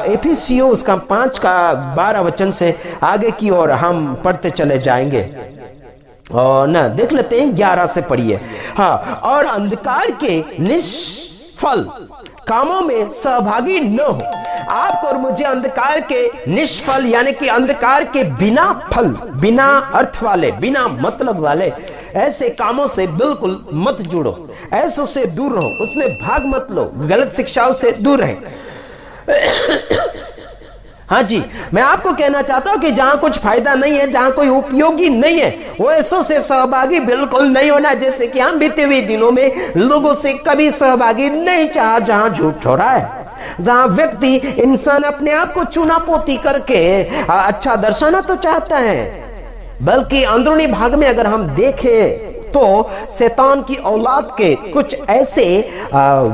एफिसियों उसका 5 का 12 वचन से आगे की ओर हम पढ़ते चले जाएंगे। और ना देख लेते हैं 11 से पढ़िए। हाँ, और अंधकार के निष्फल कामों में सहभागी न हो। आपको और मुझे अंधकार के निष्फल यानी कि अंधकार के बिना फल, बिना अर्थ वाले, बिना मतलब वाले ऐसे कामों से बिल्कुल मत जुड़ो, ऐसों से दूर रहो, उसमें भाग मत लो, गलत शिक्षाओं से दूर रहे। हाँ जी, मैं आपको कहना चाहता हूं कि जहां कुछ फायदा नहीं है, जहां कोई उपयोगी नहीं है, वो ऐसों से सहभागी बिल्कुल नहीं होना। जैसे कि हम बीते हुए दिनों में लोगों से कभी सहभागी नहीं चाहा, जहां झूठ हो रहा है, जहां व्यक्ति इंसान अपने आप को चुनापोती करके अच्छा दर्शाना तो चाहता है, बल्कि अंदरूनी भाग में अगर हम देखें तो शैतान की औलाद के कुछ ऐसे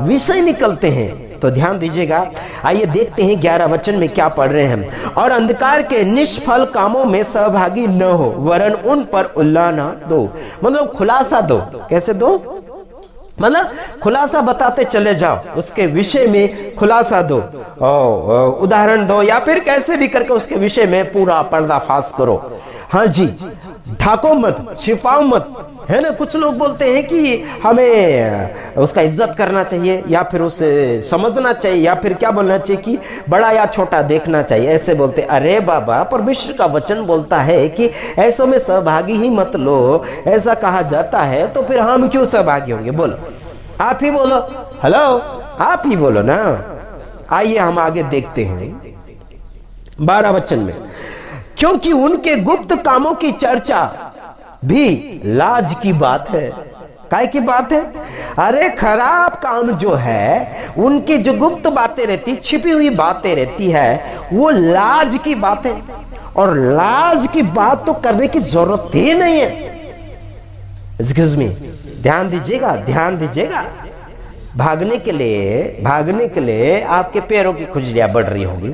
विषय निकलते हैं। तो ध्यान दीजिएगा, आइए देखते हैं 11 वचन में क्या पढ़ रहे हैं हम। और अंधकार के निष्फल कामों में सहभागी न हो, वरन उन पर उल्लाना दो, मतलब खुलासा दो। कैसे दो? मतलब खुलासा बताते चले जाओ, उसके विषय में खुलासा दो, उदाहरण दो, या फिर कैसे भी करके उसके विषय में पूरा पर्दाफाश करो। हाँ जी, ढाको मत, छिपाओ मत, है ना। कुछ लोग बोलते हैं कि हमें उसका इज्जत करना चाहिए, या फिर उसे समझना चाहिए, या फिर क्या बोलना चाहिए कि बड़ा या छोटा देखना चाहिए, ऐसे बोलते। अरे बाबा, परमेश्वर का वचन बोलता है कि ऐसों में सहभागी ही मत लो, ऐसा कहा जाता है, तो फिर हम क्यों सहभागी होंगे? बोलो, आप ही बोलो, हेलो, आप ही बोलो ना। आइए हम आगे देखते हैं 12 वचन में। क्योंकि उनके गुप्त कामों की चर्चा भी लाज की बात है। काय की बात है? अरे खराब काम जो है, उनकी जो गुप्त बातें रहती, छिपी हुई बातें रहती है, वो लाज की बात है। और लाज की बात तो करने की जरूरत ही नहीं है। एक्सक्यूज मी, ध्यान दीजिएगा, ध्यान दीजिएगा। भागने के लिए आपके पैरों की खुजलियां बढ़ रही होगी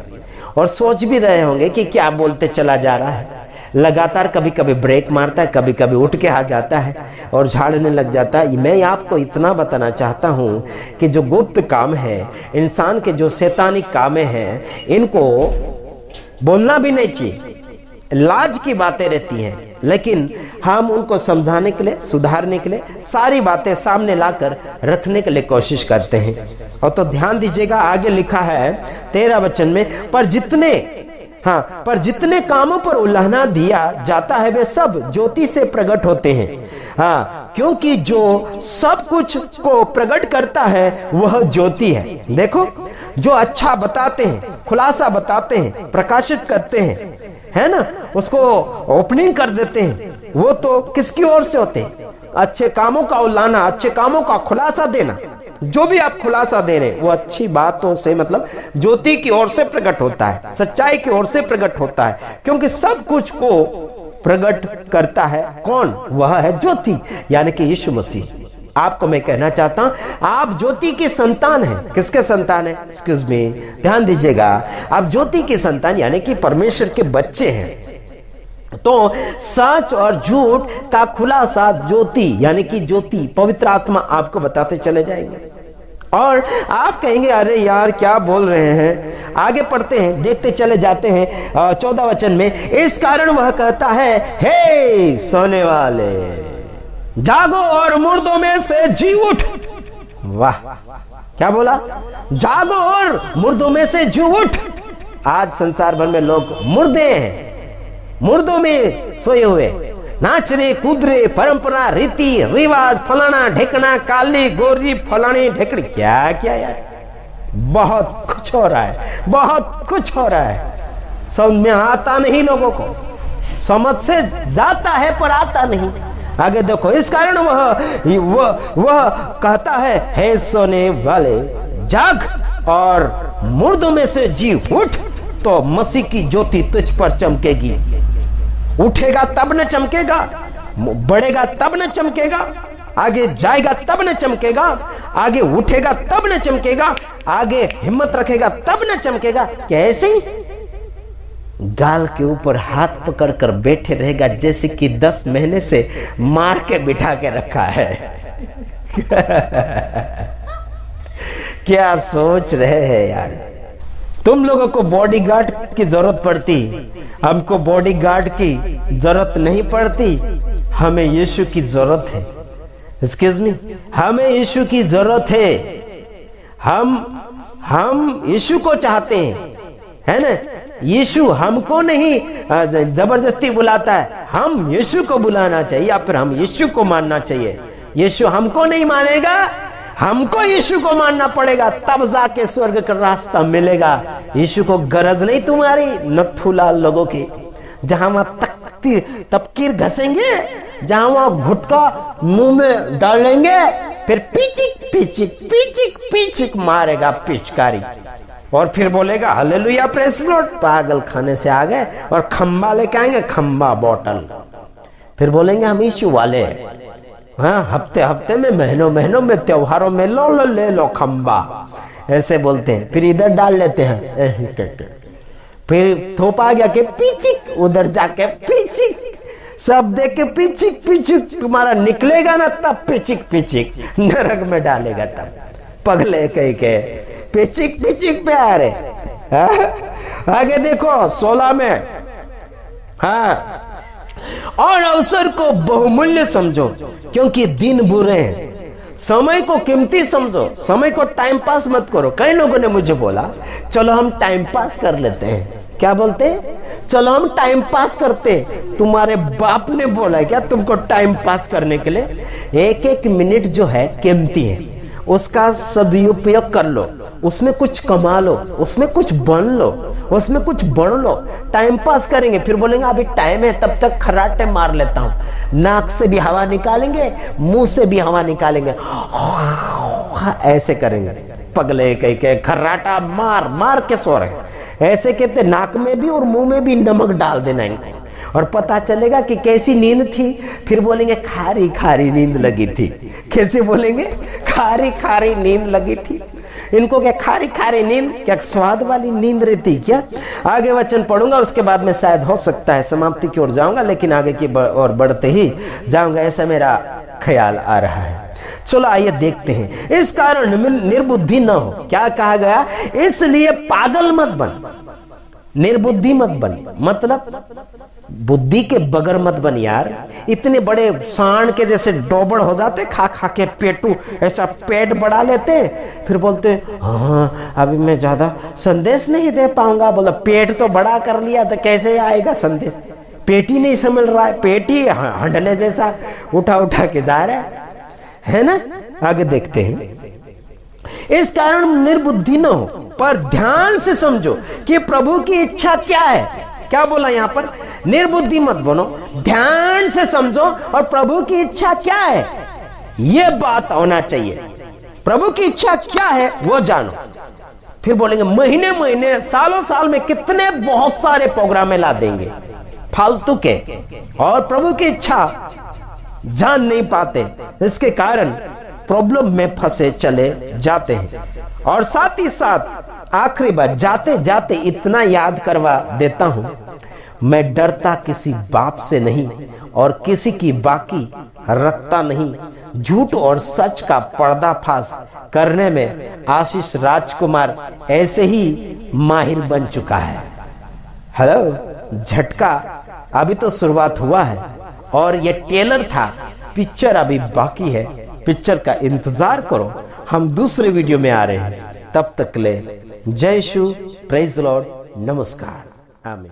और सोच भी रहे होंगे कि क्या बोलते चला जा रहा है। लगातार कभी कभी ब्रेक मारता है, कभी कभी उठ के आ जाता है और झाड़ने लग जाता है। मैं आपको इतना बताना चाहता हूं कि जो गुप्त काम है, इंसान के जो शैतानिक काम हैं, इनको बोलना भी नहीं चाहिए। लाज की बातें रहती हैं, लेकिन हम उनको समझाने के लिए, सुधारने के लिए सारी बातें सामने लाकर रखने के लिए कोशिश करते हैं। और तो ध्यान दीजिएगा, आगे लिखा है 13 वचन में, पर जितने कामों पर उल्लाहना दिया जाता है वे सब ज्योति से प्रकट होते हैं। हाँ, क्योंकि जो सब कुछ को प्रकट करता है वह ज्योति है। देखो, जो अच्छा बताते हैं, खुलासा बताते हैं, प्रकाशित करते हैं, है ना, उसको ओपनिंग कर देते हैं, वो तो किसकी ओर से होते हैं? अच्छे कामों का उल्लाना, अच्छे कामों का खुलासा देना। जो भी आप खुलासा दे रहे हैं वो अच्छी बातों से, मतलब ज्योति की ओर से प्रकट होता है, सच्चाई की ओर से प्रकट होता है। क्योंकि सब कुछ को प्रकट करता है कौन? वह है ज्योति, यानी कि यीशु मसीह। आपको मैं कहना चाहता हूं, आप ज्योति की संतान हैं। किसके संतान है? एक्सक्यूज मी, ध्यान दीजिएगा, आप ज्योति की संतान यानी कि परमेश्वर के बच्चे हैं। तो सच और झूठ का खुलासा ज्योति यानी कि ज्योति, पवित्र आत्मा आपको बताते चले जाएंगे। और आप कहेंगे अरे यार क्या बोल रहे हैं। आगे पढ़ते हैं, देखते चले जाते हैं 14 वचन में। इस कारण वह कहता है, हे सोने वाले, जागो और मुर्दों में से जी उठ। वाह, क्या बोला? जागो और मुर्दों में से जी उठ। आज संसार भर में लोग मुर्दे हैं, मुर्दों में सोए हुए, नाच रहे, कूद रहे, परंपरा, रीति रिवाज, फलाना ढेकना, काली गोरी, फलानी ढेकड़ी, क्या क्या यार, बहुत कुछ हो रहा है, बहुत कुछ हो रहा है। समझ में आता नहीं, लोगों को समझ से जाता है पर आता नहीं। आगे देखो, इस कारण वह कहता है, हे सोने वाले, जाग और मुर्दों में से जी उठ, तो मसीह की ज्योति तुझ पर चमकेगी। उठेगा तब न चमकेगा, बढ़ेगा तब न चमकेगा, आगे जाएगा तब न चमकेगा, आगे उठेगा तब न चमकेगा, आगे हिम्मत रखेगा तब न चमकेगा। कैसे? गाल के ऊपर हाथ पकड़कर बैठे रहेगा जैसे कि 10 महीने से मार के बिठा के रखा है। क्या सोच रहे हैं यार। तुम लोगों को बॉडीगार्ड की जरूरत पड़ती, हमको बॉडीगार्ड की जरूरत नहीं पड़ती, हमें यीशु की जरूरत है। एक्सक्यूज मी, हमें यीशु की जरूरत है। हम यीशु को चाहते हैं, है ना। यीशु हमको नहीं जबरदस्ती बुलाता है, हम यीशु को बुलाना चाहिए या फिर हम यीशु को मानना चाहिए। यीशु हमको नहीं मानेगा, हमको यीशु को मानना पड़ेगा, तब जाके स्वर्ग का रास्ता मिलेगा। यीशु को गरज नहीं तुम्हारी नथुलाल लोगों की, जहां वहां तपकीर घसेंगे, जहां वहां गुटका मुंह में डालेंगे, फिर पिचिक पिचिक पिचिक पिचिक मारेगा पिचकारी, और फिर बोलेगा हालेलुया प्रेज लॉर्ड। पागल खाने से आ गए और खंबा लेके आएंगे, खंबा बॉटल, फिर बोलेंगे हम यीशु वाले हैं। हाँ, हफ्ते हफ्ते में, महीनों महीनों में, त्योहारों में लो ले लो खंबा, ऐसे बोलते हैं। फिर इधर डाल लेते हैं, फिर थोप आ गया के पिचिक, उधर जाके पिचिक, सब देख के पिचिक पिचिक, तुम्हारा निकलेगा ना तब पिचिक पिचिक नरक में डालेगा तब। पगले कह के पिचिक पिचिक पे आ रहे। आगे देखो 16 में, हाँ, और अवसर को बहुमूल्य समझो क्योंकि दिन बुरे हैं। समय को कीमती समझो, समय को टाइम पास मत करो। कई लोगों ने मुझे बोला चलो हम टाइम पास कर लेते हैं। क्या बोलते हैं? चलो हम टाइम पास करते। तुम्हारे बाप ने बोला है क्या तुमको टाइम पास करने के लिए? एक एक मिनट जो है कीमती है, उसका सदुपयोग कर लो, उसमें कुछ कमा लो, उसमें कुछ बन लो, उसमें कुछ बढ़ लो। टाइम पास करेंगे फिर बोलेंगे अभी टाइम है, तब तक खर्राटे मार लेता हूं। नाक से भी हवा निकालेंगे, मुंह से भी हवा निकालेंगे, ऐसे करेंगे। पगले कह के खर्राटा मार मार के सो रहे, ऐसे कहते नाक में भी और मुंह में भी नमक डाल देना इनको, और पता चलेगा कि कैसी नींद थी। फिर बोलेंगे खारी खारी नींद लगी थी। कैसे बोलेंगे? खारी खारी नींद लगी थी। इनको क्या खारी खारी नींद, क्या स्वाद वाली नींद रहती क्या? आगे वचन पढ़ूंगा, उसके बाद में शायद हो सकता है समाप्ति की ओर जाऊंगा, लेकिन आगे की और बढ़ते ही जाऊंगा, ऐसा मेरा ख्याल आ रहा है। चलो आइए देखते हैं। इस कारण निर्बुद्धि न हो। क्या कहा गया? इसलिए पागल मत बन, निर्बुद्धि मत बन, मतलब बुद्धि के बगैर मत बन यार। इतने बड़े सांड के जैसे डोबड़ हो जाते, खा खा के पेटू ऐसा पेट बढ़ा लेते, फिर बोलते हाँ अभी मैं ज्यादा संदेश नहीं दे पाऊंगा। बोला पेट तो बड़ा कर लिया तो कैसे आएगा संदेश? पेट ही नहीं समझ रहा है, पेट ही हंडने जैसा उठा उठा के जा रहा है ना। आगे देखते हैं। इस कारण निर्बुद्धि न हो, पर ध्यान से समझो कि प्रभु की इच्छा क्या है। क्या बोला यहां पर? निर्बुद्धि मत बनो, ध्यान से समझो और प्रभु की इच्छा क्या है, यह बात होना चाहिए। प्रभु की इच्छा क्या है वो जानो। फिर बोलेंगे महीने महीने सालों साल में कितने बहुत सारे प्रोग्राम ला देंगे फालतू के, और प्रभु की इच्छा जान नहीं पाते। इसके कारण प्रॉब्लम में फंसे चले जाते हैं। और साथ ही साथ आखिरी बार जाते जाते इतना याद करवा देता हूं, मैं डरता किसी बाप से नहीं और किसी की बाकी रखता नहीं। झूठ और सच का पर्दाफाश करने में आशीष राजकुमार ऐसे ही माहिर बन चुका है। हेलो, झटका अभी तो शुरुआत हुआ है और ये ट्रेलर था, पिक्चर अभी बाकी है। पिक्चर का इंतजार करो, हम दूसरे वीडियो में आ रहे हैं। तब तक ले जय शु, प्रेज लॉर्ड, नमस्कार, आमीन।